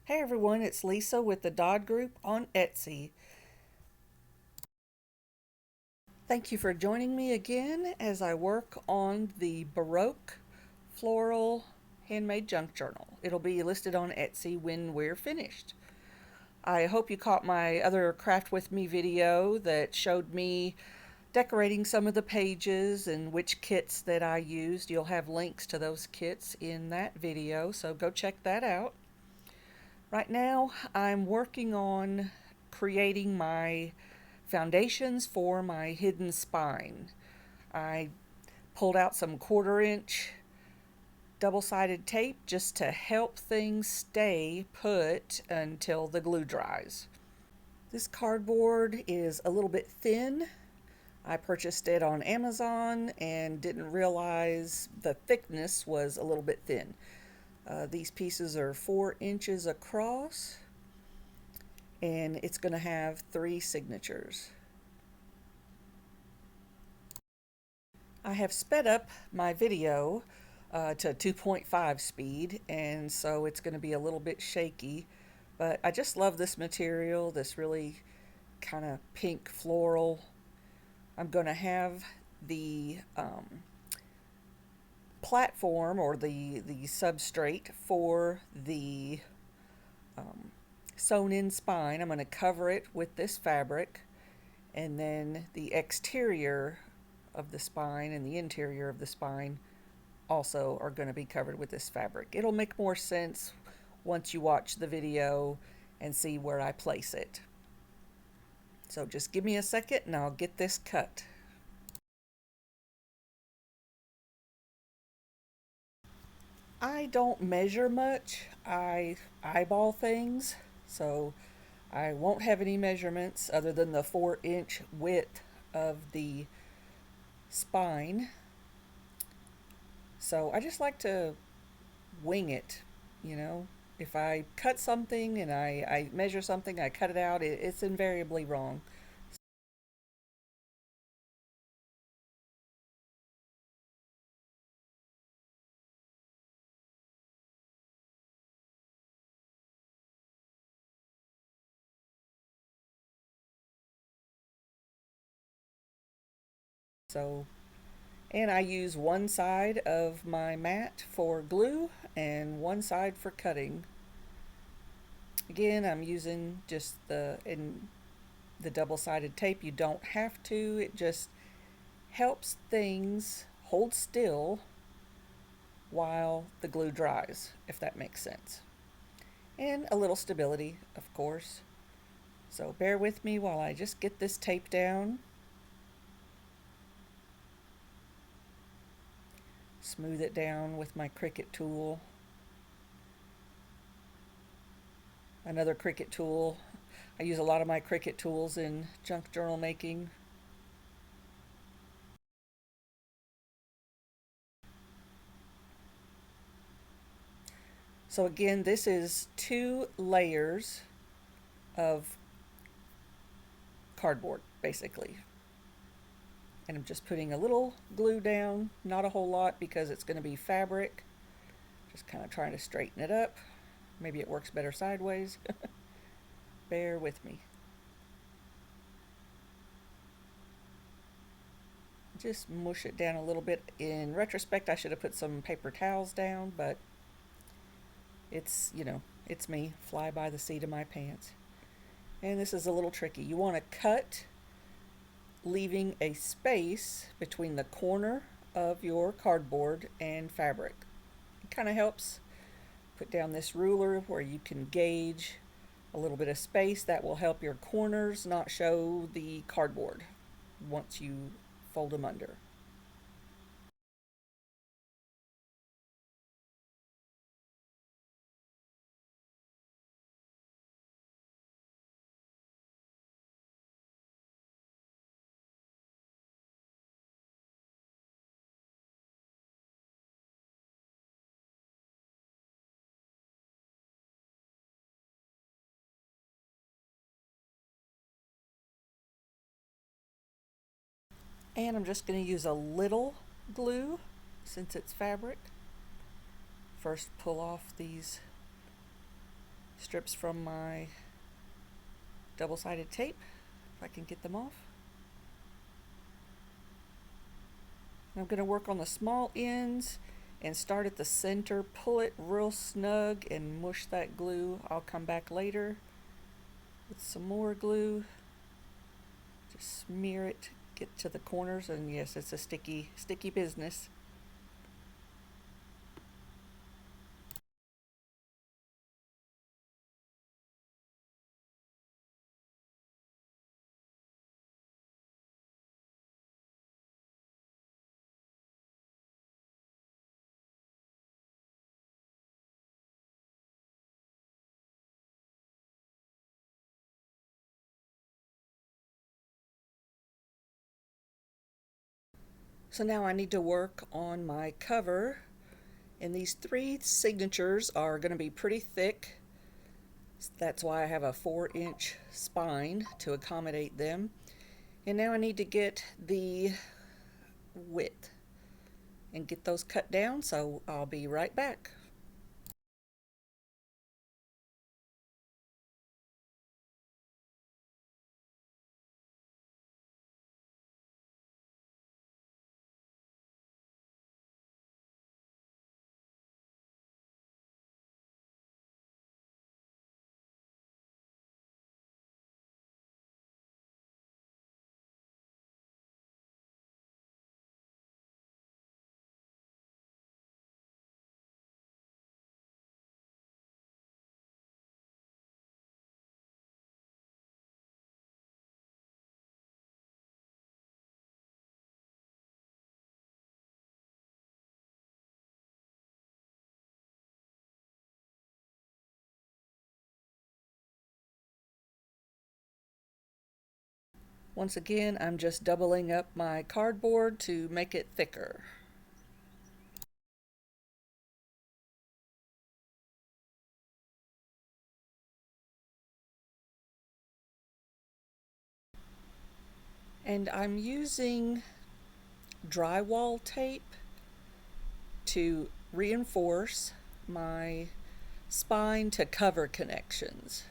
Hey everyone, it's Lisa with the Dodd Group on Etsy. Thank you for joining me again as I work on the Baroque Floral Handmade Junk Journal. It'll be listed on Etsy when we're finished. I hope you caught my other Craft With Me video that showed me decorating some of the pages and which kits that I used. You'll have links to those kits in that video, so go check that out. Right now, I'm working on creating my foundations for my hidden spine. I pulled out some 1/4 inch double-sided tape just to help things stay put until the glue dries. This cardboard is a little bit thin. I purchased it on Amazon and didn't realize the thickness was a little bit thin. These pieces are 4 inches across and it's going to have 3 signatures. I have sped up my video to 2.5 speed, and so it's going to be a little bit shaky, but I just love this material, this really kind of pink floral. I'm going to have the platform or the substrate for the sewn in spine. I'm going to cover it with this fabric, and then the exterior of the spine and the interior of the spine also are going to be covered with this fabric. It'll make more sense once you watch the video and see where I place it. So just give me a second and I'll get this cut. I don't measure much. I eyeball things, so I won't have any measurements other than the 4-inch width of the spine. So I just like to wing it, you know. If I cut something and I measure something, I cut it out, it's invariably wrong. So, and I use one side of my mat for glue and one side for cutting. Again, I'm using just the double-sided tape. You don't have to. It just helps things hold still while the glue dries, if that makes sense. And a little stability, of course. So bear with me while I just get this tape down. Smooth it down with my Cricut tool. Another Cricut tool. I use a lot of my Cricut tools in junk journal making. So again, this is 2 layers of cardboard, basically. And I'm just putting a little glue down, not a whole lot because it's going to be fabric. Just kind of trying to straighten it up. Maybe it works better sideways. Bear with me. Just mush it down a little bit. In retrospect, I should have put some paper towels down, but it's, it's me. Fly by the seat of my pants. And this is a little tricky. You want to cut, leaving a space between the corner of your cardboard and fabric. It kind of helps. Put down this ruler where you can gauge a little bit of space. That will help your corners not show the cardboard once you fold them under. And I'm just going to use a little glue since it's fabric. First pull off these strips from my double-sided tape, if I can get them off. I'm going to work on the small ends and start at the center, pull it real snug and mush that glue. I'll come back later with some more glue. Just smear it, get to the corners, and yes, it's a sticky business. So now I need to work on my cover, and these 3 signatures are going to be pretty thick. That's why I have a 4-inch spine to accommodate them. And now I need to get the width and get those cut down, so I'll be right back. Once again, I'm just doubling up my cardboard to make it thicker. And I'm using drywall tape to reinforce my spine to cover connections.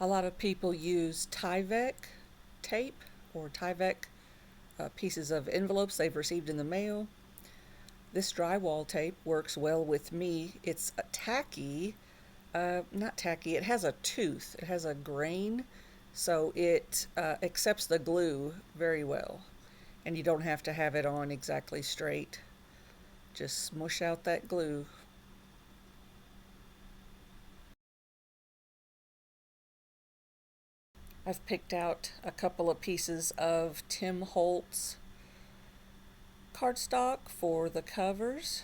A lot of people use Tyvek tape or Tyvek pieces of envelopes they've received in the mail. This drywall tape works well with me. It's tacky, not tacky, it has a tooth, it has a grain, so it accepts the glue very well. And you don't have to have it on exactly straight. Just smush out that glue. I've picked out a couple of pieces of Tim Holtz cardstock for the covers.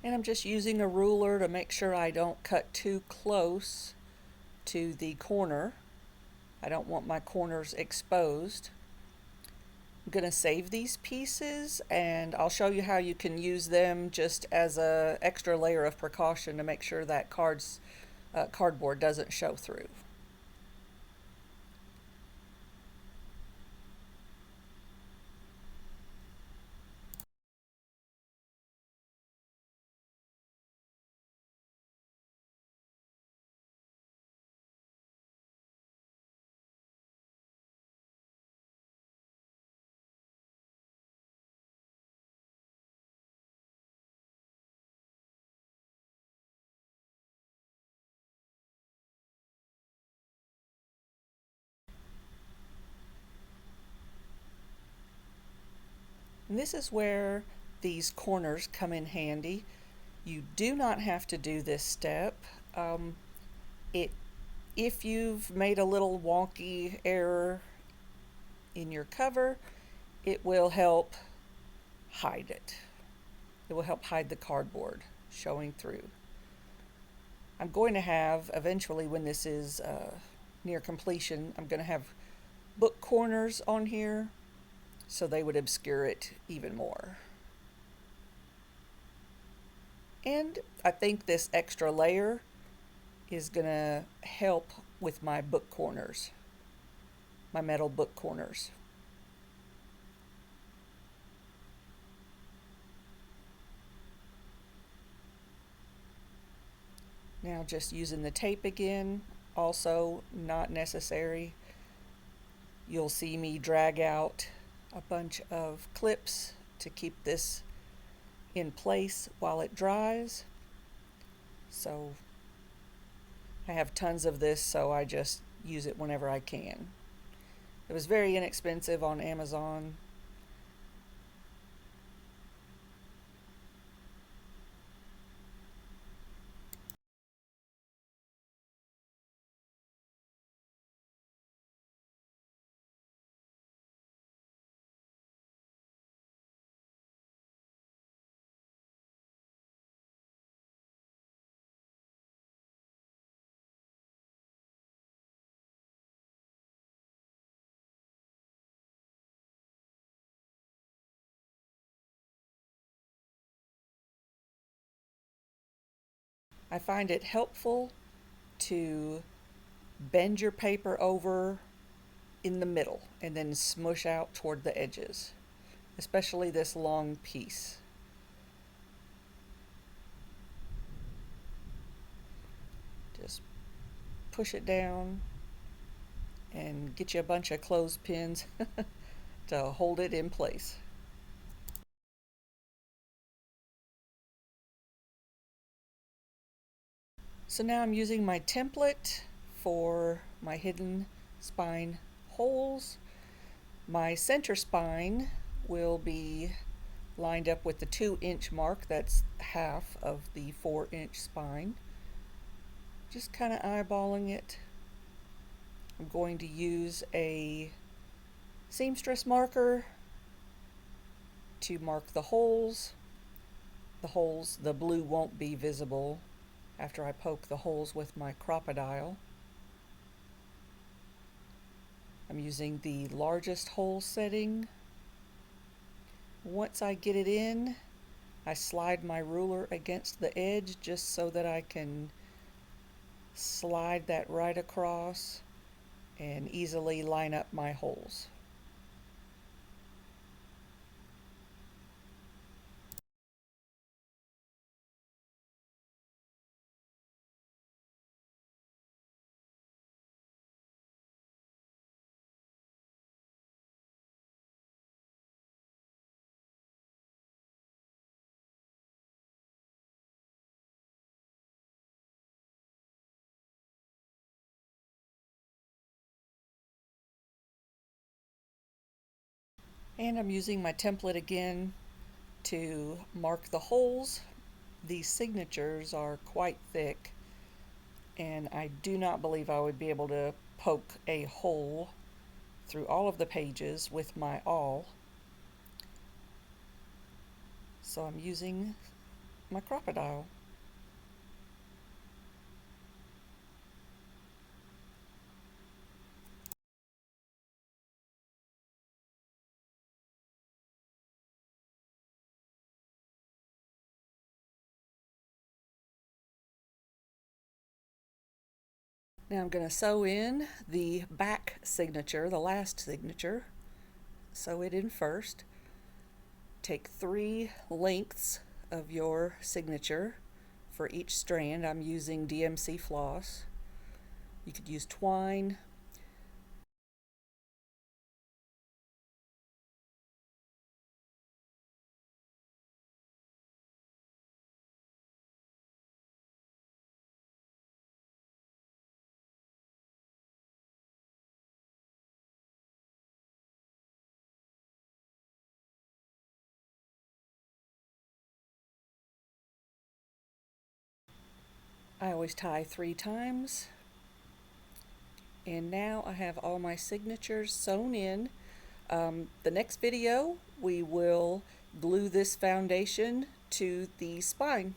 And I'm just using a ruler to make sure I don't cut too close to the corner. I don't want my corners exposed. I'm going to save these pieces and I'll show you how you can use them just as a extra layer of precaution to make sure that cardboard doesn't show through. And this is where these corners come in handy. You do not have to do this step. It If you've made a little wonky error in your cover, it will help hide it. It will help hide the cardboard showing through. I'm going to have, eventually when this is near completion, I'm going to have book corners on here so they would obscure it even more. And I think this extra layer is going to help with my book corners, my metal book corners. Now just using the tape again, also not necessary. You'll see me drag out a bunch of clips to keep this in place while it dries. So I have tons of this, so I just use it whenever I can. It was very inexpensive on Amazon. I find it helpful to bend your paper over in the middle and then smush out toward the edges, especially this long piece. Just push it down and get you a bunch of clothespins to hold it in place. So now I'm using my template for my hidden spine holes. My center spine will be lined up with the 2-inch mark. That's half of the 4-inch spine. Just kind of eyeballing it. I'm going to use a seamstress marker to mark the holes. The blue won't be visible after I poke the holes with my crocodile. I'm using the largest hole setting. Once I get it in, I slide my ruler against the edge just so that I can slide that right across and easily line up my holes. And I'm using my template again to mark the holes. These signatures are quite thick, and I do not believe I would be able to poke a hole through all of the pages with my awl. So I'm using my crocodile. Now I'm going to sew in the back signature, the last signature. Sew it in first. Take 3 lengths of your signature for each strand. I'm using DMC floss. You could use twine. I always tie 3 times. And now I have all my signatures sewn in. The next video we will glue this foundation to the spine.